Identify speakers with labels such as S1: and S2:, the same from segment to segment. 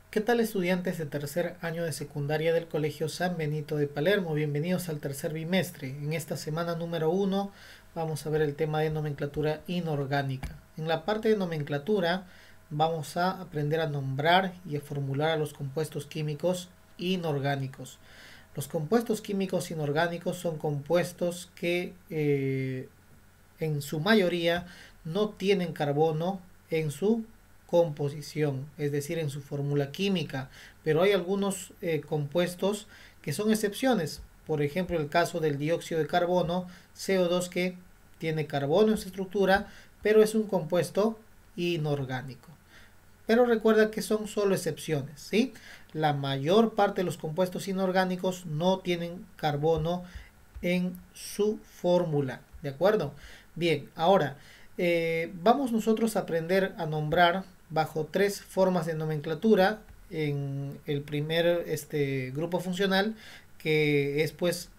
S1: ¿Qué tal, estudiantes de tercer año de secundaria del Colegio San Benito de Palermo? Bienvenidos al tercer bimestre. En esta semana número 1 vamos a ver el tema de nomenclatura inorgánica. En la parte de nomenclatura vamos a aprender a nombrar y a formular a los compuestos químicos inorgánicos. Los compuestos químicos inorgánicos son compuestos que en su mayoría no tienen carbono en su composición, es decir, en su fórmula química, pero hay algunos compuestos que son excepciones. Por ejemplo, el caso del dióxido de carbono, CO2, que tiene carbono en su estructura, pero es un compuesto inorgánico. Pero recuerda que son solo excepciones, ¿sí? La mayor parte de los compuestos inorgánicos no tienen carbono en su fórmula, ¿de acuerdo? Bien, ahora vamos nosotros a aprender a nombrar bajo tres formas de nomenclatura en el primer grupo funcional, que es pues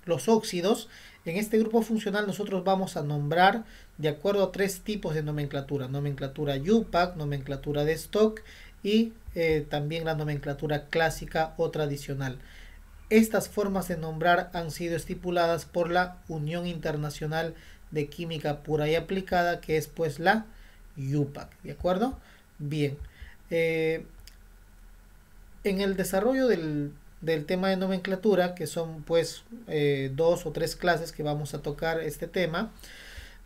S1: los óxidos. En este grupo funcional nosotros vamos a nombrar de acuerdo a tres tipos de nomenclatura: nomenclatura UPAC, nomenclatura de stock y también la nomenclatura clásica o tradicional. Estas formas de nombrar han sido estipuladas por la Unión Internacional de Química Pura y Aplicada, que es pues la UPAC, ¿de acuerdo? Bien, eh, en el desarrollo del tema de nomenclatura, que son pues dos o tres clases que vamos a tocar este tema,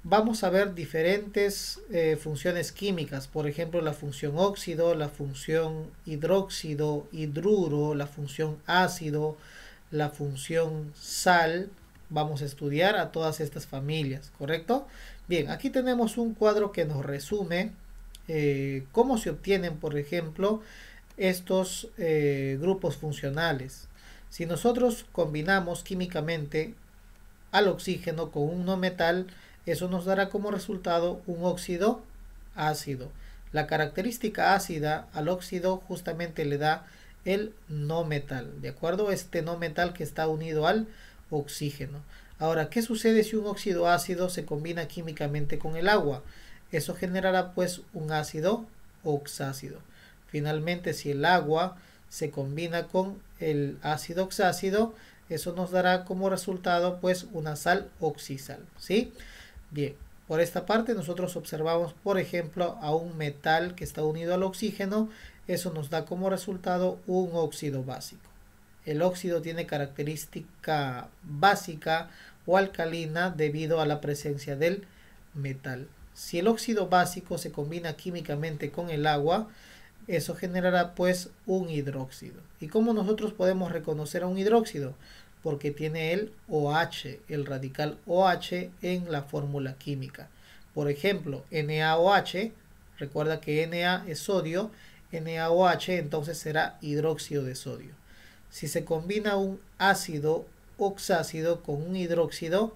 S1: vamos a ver diferentes funciones químicas. Por ejemplo, la función óxido, la función hidróxido, hidruro, la función ácido, la función sal. Vamos a estudiar a todas estas familias, ¿correcto? Bien, aquí tenemos un cuadro que nos resume cómo se obtienen, por ejemplo, estos grupos funcionales. Si nosotros combinamos químicamente al oxígeno con un no metal, eso nos dará como resultado un óxido ácido. La característica ácida al óxido justamente le da el no metal, ¿de acuerdo? Este no metal que está unido al oxígeno. Ahora, ¿qué sucede si un óxido ácido se combina químicamente con el agua? Eso generará pues un ácido oxácido. Finalmente, si el agua se combina con el ácido oxácido, eso nos dará como resultado pues una sal oxisal, ¿sí? Bien, por esta parte nosotros observamos, por ejemplo, a un metal que está unido al oxígeno. Eso nos da como resultado un óxido básico. El óxido tiene característica básica o alcalina debido a la presencia del metal. Si el óxido básico se combina químicamente con el agua, eso generará pues un hidróxido. ¿Y cómo nosotros podemos reconocer a un hidróxido? Porque tiene el OH, el radical OH en la fórmula química. Por ejemplo, NaOH, recuerda que Na es sodio, NaOH entonces será hidróxido de sodio. Si se combina un ácido oxácido con un hidróxido,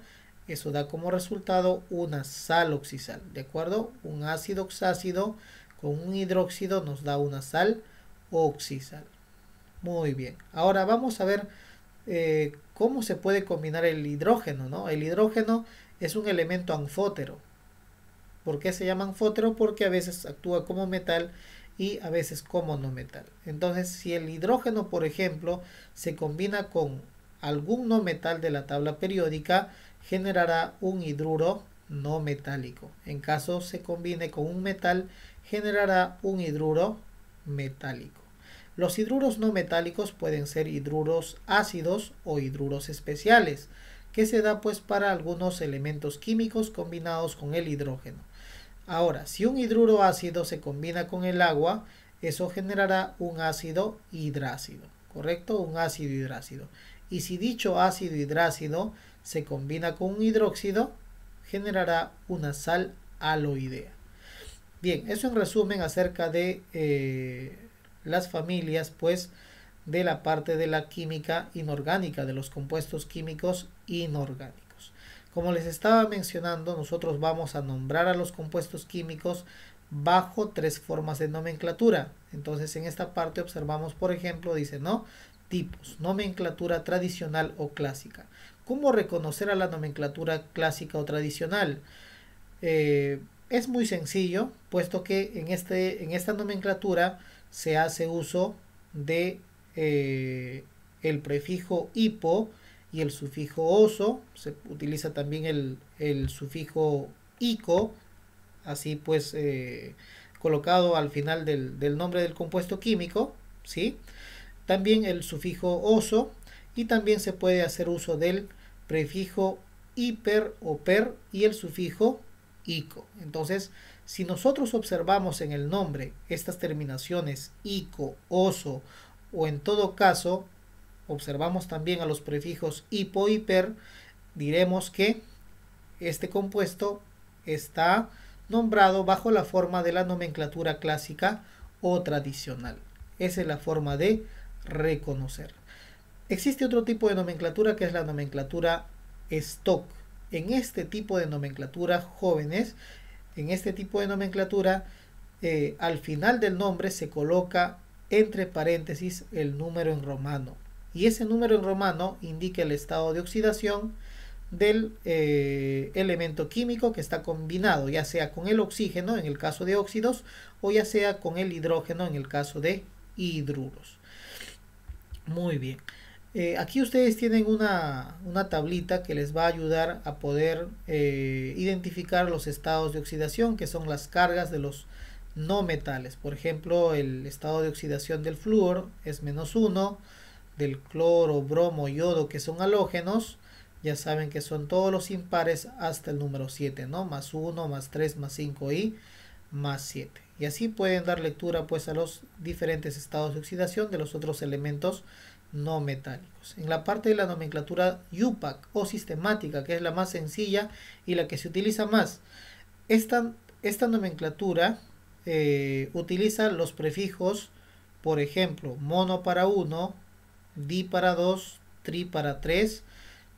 S1: eso da como resultado una sal oxisal, ¿de acuerdo? Un ácido oxácido con un hidróxido nos da una sal oxisal. Muy bien. Ahora vamos a ver cómo se puede combinar el hidrógeno, ¿no? El hidrógeno es un elemento anfótero. ¿Por qué se llama anfótero? Porque a veces actúa como metal y a veces como no metal. Entonces, si el hidrógeno, por ejemplo, se combina con algún no metal de la tabla periódica, generará un hidruro no metálico. En caso se combine con un metal, generará un hidruro metálico. Los hidruros no metálicos pueden ser hidruros ácidos o hidruros especiales, que se da pues para algunos elementos químicos combinados con el hidrógeno. Ahora, si un hidruro ácido se combina con el agua, eso generará un ácido hidrácido, ¿correcto? Un ácido hidrácido. Y si dicho ácido hidrácido se combina con un hidróxido, generará una sal aloidea. Bien, eso en resumen acerca de las familias, pues, de la parte de la química inorgánica, de los compuestos químicos inorgánicos. Como les estaba mencionando, nosotros vamos a nombrar a los compuestos químicos bajo tres formas de nomenclatura. Entonces, en esta parte observamos, por ejemplo, dice, ¿no? Tipos, nomenclatura tradicional o clásica. ¿Cómo reconocer a la nomenclatura clásica o tradicional? Es muy sencillo, puesto que en esta nomenclatura se hace uso de el prefijo hipo y el sufijo oso. Se utiliza también el sufijo ico, así pues colocado al final del nombre del compuesto químico, ¿sí? También el sufijo oso, y también se puede hacer uso del prefijo hiper o per y el sufijo ico. Entonces, si nosotros observamos en el nombre estas terminaciones ico, oso, o en todo caso observamos también a los prefijos hipo y per, diremos que este compuesto está nombrado bajo la forma de la nomenclatura clásica o tradicional. Esa es la forma de reconocer. Existe otro tipo de nomenclatura que es la nomenclatura stock. En este tipo de nomenclatura, jóvenes, en este tipo de nomenclatura, al final del nombre se coloca entre paréntesis el número en romano. Y ese número en romano indica el estado de oxidación del elemento químico que está combinado, ya sea con el oxígeno en el caso de óxidos o ya sea con el hidrógeno en el caso de hidruros. Muy bien. Aquí ustedes tienen una tablita que les va a ayudar a poder identificar los estados de oxidación, que son las cargas de los no metales. Por ejemplo, el estado de oxidación del flúor es -1, del cloro, bromo, yodo, que son halógenos, ya saben que son todos los impares hasta el número 7, ¿no? +1, +3, +5 y +7. Y así pueden dar lectura pues a los diferentes estados de oxidación de los otros elementos no metálicos. En la parte de la nomenclatura UPAC o sistemática, que es la más sencilla y la que se utiliza más, esta nomenclatura utiliza los prefijos, por ejemplo, mono para 1, di para 2, tri para 3,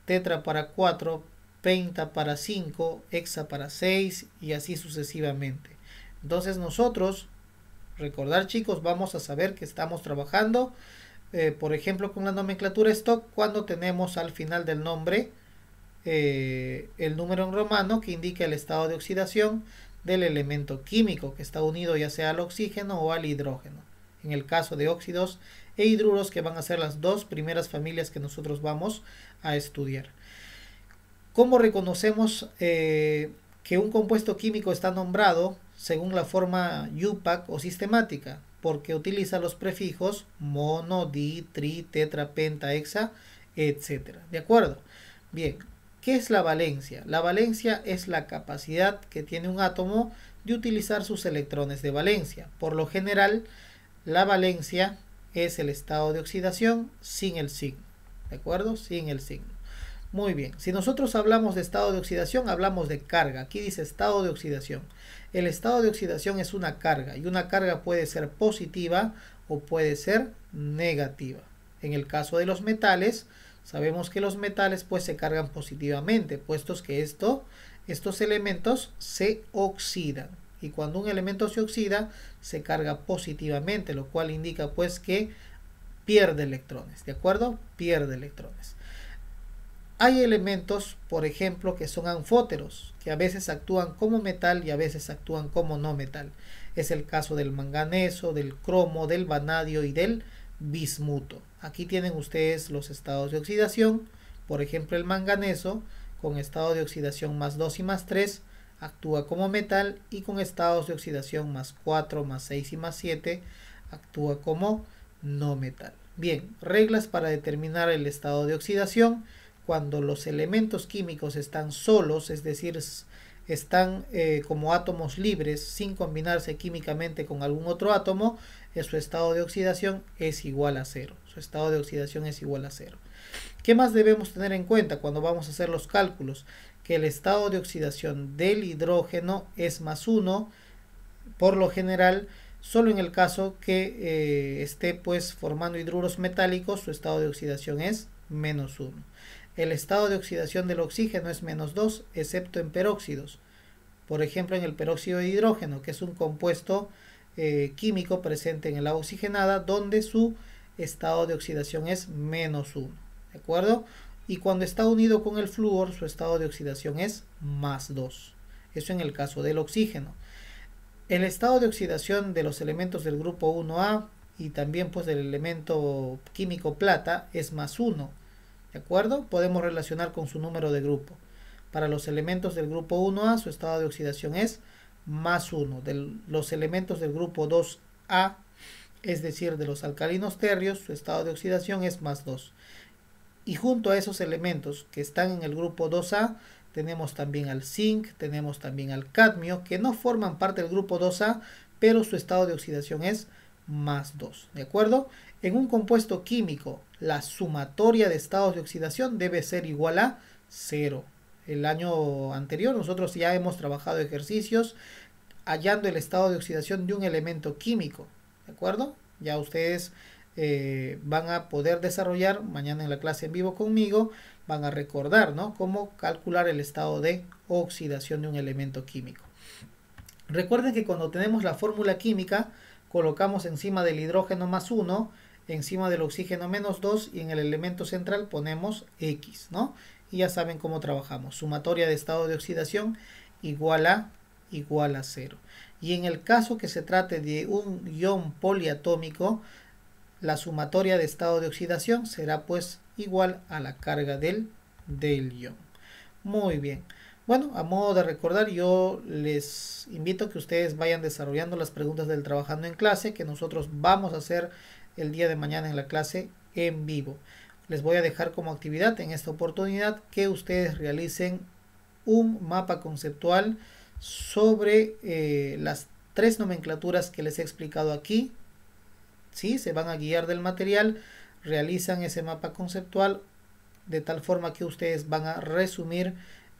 S1: tetra para 4, penta para 5, hexa para 6 y así sucesivamente. Entonces nosotros, recordar chicos, vamos a saber que estamos trabajando por ejemplo con la nomenclatura stock cuando tenemos al final del nombre el número en romano que indica el estado de oxidación del elemento químico que está unido ya sea al oxígeno o al hidrógeno, en el caso de óxidos e hidruros, que van a ser las dos primeras familias que nosotros vamos a estudiar. ¿Cómo reconocemos que un compuesto químico está nombrado según la forma UPAC o sistemática? Porque utiliza los prefijos mono, di, tri, tetra, penta, hexa, etc. ¿De acuerdo? Bien, ¿qué es la valencia? La valencia es la capacidad que tiene un átomo de utilizar sus electrones de valencia. Por lo general, la valencia es el estado de oxidación sin el signo. ¿De acuerdo? Sin el signo. Muy bien, si nosotros hablamos de estado de oxidación, hablamos de carga. Aquí dice estado de oxidación. El estado de oxidación es una carga y una carga puede ser positiva o puede ser negativa. En el caso de los metales, sabemos que los metales pues se cargan positivamente, puestos que estos elementos se oxidan. Y cuando un elemento se oxida, se carga positivamente, lo cual indica pues que pierde electrones, ¿de acuerdo? Pierde electrones. Hay elementos, por ejemplo, que son anfóteros, que a veces actúan como metal y a veces actúan como no metal. Es el caso del manganeso, del cromo, del vanadio y del bismuto. Aquí tienen ustedes los estados de oxidación. Por ejemplo, el manganeso, con estado de oxidación +2 y +3, actúa como metal, y con estados de oxidación +4, +6 y +7, actúa como no metal. Bien, reglas para determinar el estado de oxidación. Cuando los elementos químicos están solos, es decir, están como átomos libres sin combinarse químicamente con algún otro átomo, su estado de oxidación es igual a 0. Su estado de oxidación es igual a 0. ¿Qué más debemos tener en cuenta cuando vamos a hacer los cálculos? Que el estado de oxidación del hidrógeno es +1, por lo general, solo en el caso que esté pues formando hidruros metálicos, su estado de oxidación es -1. El estado de oxidación del oxígeno es -2, excepto en peróxidos. Por ejemplo, en el peróxido de hidrógeno, que es un compuesto químico presente en el agua oxigenada, donde su estado de oxidación es -1. ¿De acuerdo? Y cuando está unido con el flúor, su estado de oxidación es +2. Eso en el caso del oxígeno. El estado de oxidación de los elementos del grupo 1A y también pues del elemento químico plata es +1, ¿de acuerdo? Podemos relacionar con su número de grupo. Para los elementos del grupo 1A su estado de oxidación es +1. De los elementos del grupo 2A, es decir, de los alcalinos tercios, su estado de oxidación es +2. Y junto a esos elementos que están en el grupo 2A, tenemos también al zinc, tenemos también al cadmio, que no forman parte del grupo 2A, pero su estado de oxidación es +2, ¿de acuerdo? En un compuesto químico, la sumatoria de estados de oxidación debe ser igual a 0. El año anterior nosotros ya hemos trabajado ejercicios hallando el estado de oxidación de un elemento químico, ¿de acuerdo? Ya ustedes van a poder desarrollar mañana en la clase en vivo conmigo, van a recordar, ¿no?, cómo calcular el estado de oxidación de un elemento químico. Recuerden que cuando tenemos la fórmula química, colocamos encima del hidrógeno +1, encima del oxígeno -2 y en el elemento central ponemos X, ¿no? Y ya saben cómo trabajamos. Sumatoria de estado de oxidación igual a 0. Y en el caso que se trate de un ion poliatómico, la sumatoria de estado de oxidación será pues igual a la carga del ion. Muy bien. Bueno, a modo de recordar, yo les invito a que ustedes vayan desarrollando las preguntas del Trabajando en Clase, que nosotros vamos a hacer el día de mañana en la clase en vivo. Les voy a dejar como actividad en esta oportunidad que ustedes realicen un mapa conceptual sobre las 3 nomenclaturas que les he explicado aquí. ¿Sí? Se van a guiar del material, realizan ese mapa conceptual de tal forma que ustedes van a resumir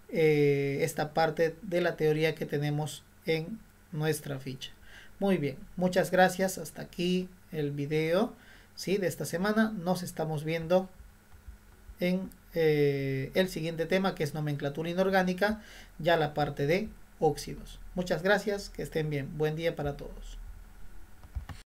S1: esta parte de la teoría que tenemos en nuestra ficha. Muy bien, muchas gracias. Hasta aquí el video, ¿sí?, de esta semana. Nos estamos viendo en el siguiente tema, que es nomenclatura inorgánica, ya la parte de óxidos. Muchas gracias, que estén bien. Buen día para todos.